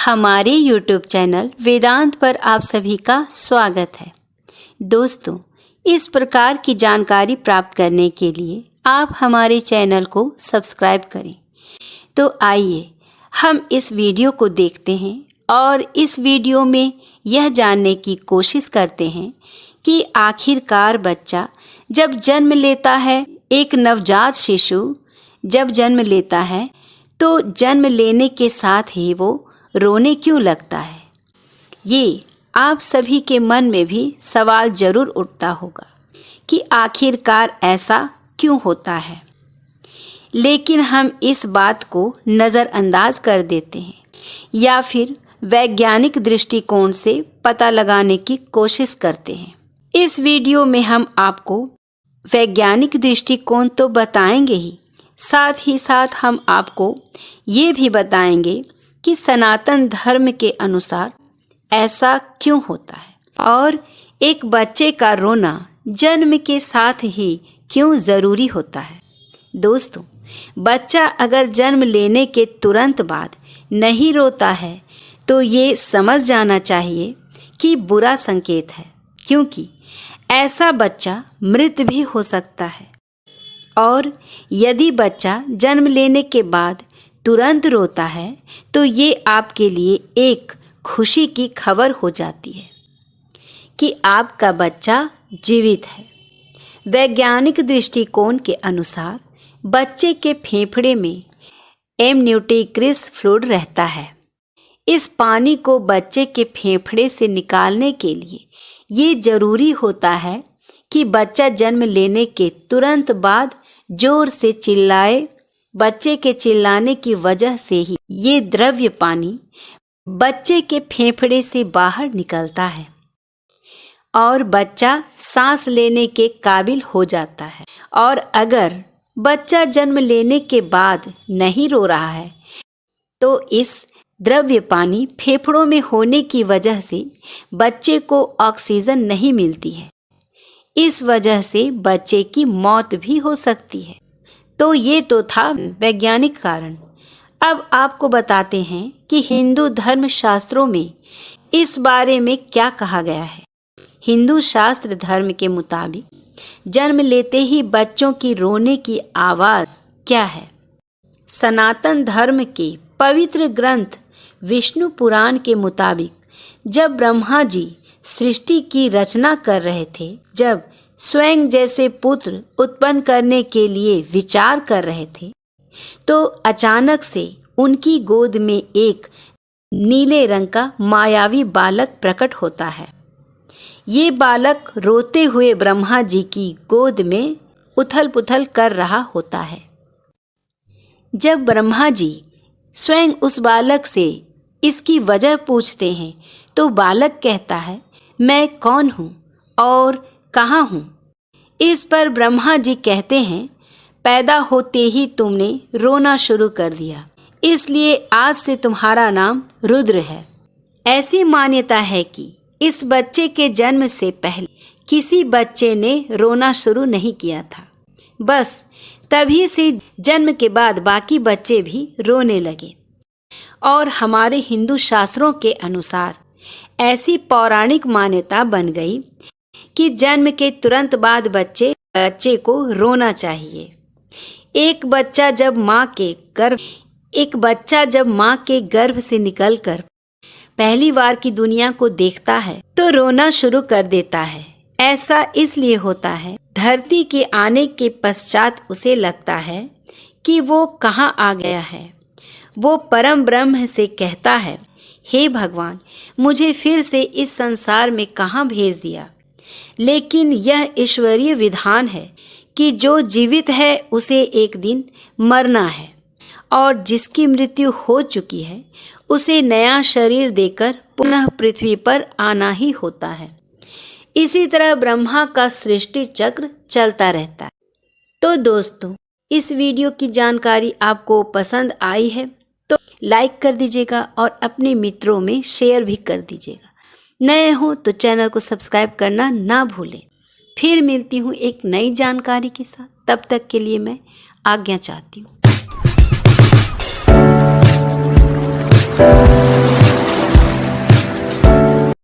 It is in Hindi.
हमारे YouTube चैनल वेदांत पर आप सभी का स्वागत है। दोस्तों, इस प्रकार की जानकारी प्राप्त करने के लिए आप हमारे चैनल को सब्सक्राइब करें। तो आइए हम इस वीडियो को देखते हैं और इस वीडियो में यह जानने की कोशिश करते हैं कि आखिरकार बच्चा जब जन्म लेता है, एक नवजात शिशु जब जन्म लेता है तो जन्म लेने के साथ ही वो रोने क्यों लगता है। ये आप सभी के मन में भी सवाल जरूर उठता होगा कि आखिरकार ऐसा क्यों होता है, लेकिन हम इस बात को नज़रअंदाज कर देते हैं या फिर वैज्ञानिक दृष्टिकोण से पता लगाने की कोशिश करते हैं। इस वीडियो में हम आपको वैज्ञानिक दृष्टिकोण तो बताएंगे ही, साथ ही साथ हम आपको ये भी बताएंगे कि सनातन धर्म के अनुसार ऐसा क्यों होता है और एक बच्चे का रोना जन्म के साथ ही क्यों ज़रूरी होता है। दोस्तों, बच्चा अगर जन्म लेने के तुरंत बाद नहीं रोता है तो ये समझ जाना चाहिए कि बुरा संकेत है, क्योंकि ऐसा बच्चा मृत भी हो सकता है। और यदि बच्चा जन्म लेने के बाद तुरंत रोता है तो ये आपके लिए एक खुशी की खबर हो जाती है कि आपका बच्चा जीवित है। वैज्ञानिक दृष्टिकोण के अनुसार बच्चे के फेफड़े में एमनियोटिक्रिस फ्लूइड रहता है। इस पानी को बच्चे के फेफड़े से निकालने के लिए ये जरूरी होता है कि बच्चा जन्म लेने के तुरंत बाद जोर से चिल्लाए। बच्चे के चिल्लाने की वजह से ही ये द्रव्य पानी बच्चे के फेफड़े से बाहर निकलता है और बच्चा सांस लेने के काबिल हो जाता है। और अगर बच्चा जन्म लेने के बाद नहीं रो रहा है तो इस द्रव्य पानी फेफड़ों में होने की वजह से बच्चे को ऑक्सीजन नहीं मिलती है। इस वजह से बच्चे की मौत भी हो सकती है। तो ये तो था वैज्ञानिक कारण। अब आपको बताते हैं कि हिंदू धर्म शास्त्रों में इस बारे में क्या कहा गया है। हिंदू शास्त्र धर्म के मुताबिक जन्म लेते ही बच्चों की रोने की आवाज़ क्या है। सनातन धर्म के पवित्र ग्रंथ विष्णु पुराण के मुताबिक जब ब्रह्मा जी सृष्टि की रचना कर रहे थे, जब स्वयं जैसे पुत्र उत्पन्न करने के लिए विचार कर रहे थे, तो अचानक से उनकी गोद में एक नीले रंग का मायावी बालक प्रकट होता है। ये बालक रोते हुए ब्रह्मा जी की गोद में उथल पुथल कर रहा होता है। जब ब्रह्मा जी स्वयं उस बालक से इसकी वजह पूछते हैं तो बालक कहता है, मैं कौन हूँ और कहाँ हूँ। इस पर ब्रह्मा जी कहते हैं, पैदा होते ही तुमने रोना शुरू कर दिया, इसलिए आज से तुम्हारा नाम रुद्र है। ऐसी मान्यता है कि इस बच्चे के जन्म से पहले किसी बच्चे ने रोना शुरू नहीं किया था। बस तभी से जन्म के बाद बाकी बच्चे भी रोने लगे। और हमारे हिंदू शास्त्रों के अनुसार ऐसी पौराणिक मान्यता बन गई कि जन्म के तुरंत बाद बच्चे को रोना चाहिए। एक बच्चा जब माँ के गर्भ से निकलकर पहली बार की दुनिया को देखता है तो रोना शुरू कर देता है। ऐसा इसलिए होता है, धरती के आने के पश्चात उसे लगता है कि वो कहाँ आ गया है। वो परम ब्रह्म से कहता है, हे भगवान, मुझे फिर से इस संसार में कहाँ भेज दिया। लेकिन यह ईश्वरीय विधान है कि जो जीवित है उसे एक दिन मरना है और जिसकी मृत्यु हो चुकी है उसे नया शरीर देकर पुनः पृथ्वी पर आना ही होता है। इसी तरह ब्रह्मा का सृष्टि चक्र चलता रहता है। तो दोस्तों, इस वीडियो की जानकारी आपको पसंद आई है तो लाइक कर दीजिएगा और अपने मित्रों में शेयर भी कर दीजिएगा। नए हो तो चैनल को सब्सक्राइब करना ना भूलें। फिर मिलती हूँ एक नई जानकारी के साथ। तब तक के लिए मैं आज्ञा चाहती हूँ।